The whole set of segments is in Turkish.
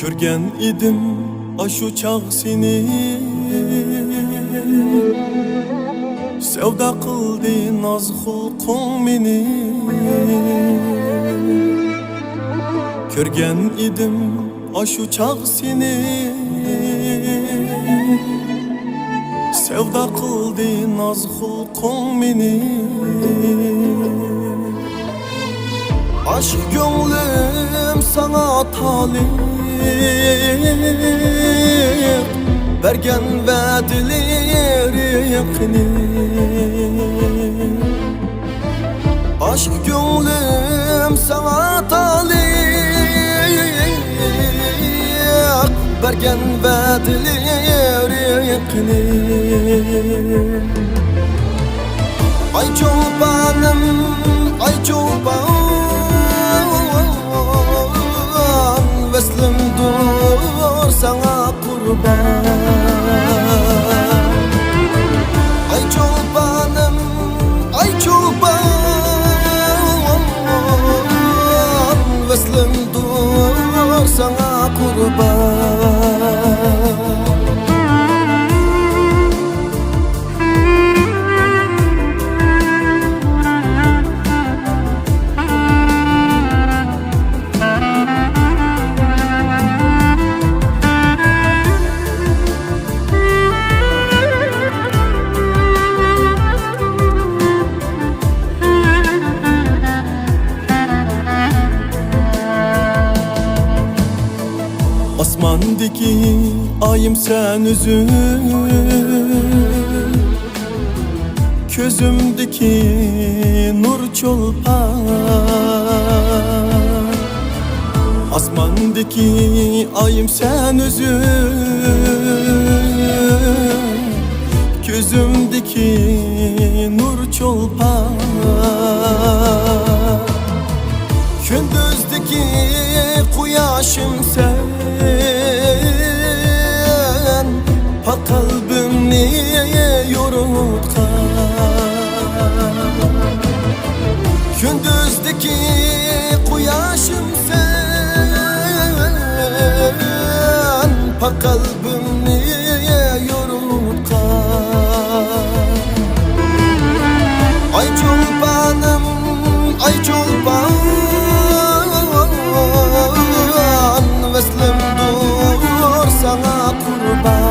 Körgen idim aşu çağ seni, sevda kıldı naz hulkun meni. Körgen idim aşu çağ seni, sevda kıldı naz hulkun meni. Aşk gönlüm sana talip, bergen vədilir yakını. Aşk gönlüm sana talip, bergen vədilir yakını. Ay çobanım, ay çoban, veslim dur sana kurban. Ay çobanım, ay çoban, veslim dur sana kurban. Asmandaki ayım sen üzüm, közümdeki nur çolpan. Asmandaki ayım sen üzüm, közümdeki nur çolpan. Gündüzdeki kuyaşım sen, pak kalbimni yorutkan. Gündüzdeki kuyaşım sen, pak kalbimni yorutkan. Ay çobanım, ay çoban, veslim dur sana kurban.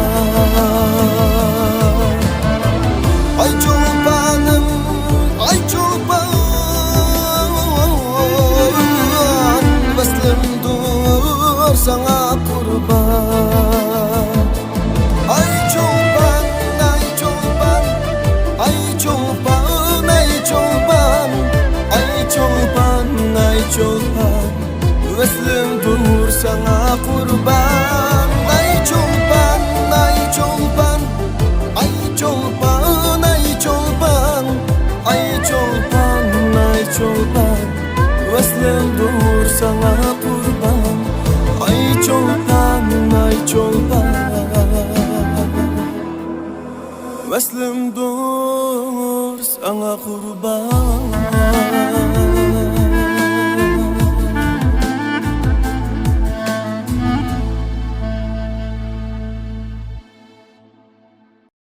Ay çobanım, ay çoban, veslim dur sana kurban. Ay çoban, ay çoban, ay çoban, ay çoban, ay çoban, ay çoban, veslim dur sana kurban. Ay çoban, ay çoban, ay çoban, ay çoban, ay çoban, ay çoban, veslim dur sana kurban. Ay çoban, ay çoban, veslim dur sana kurban.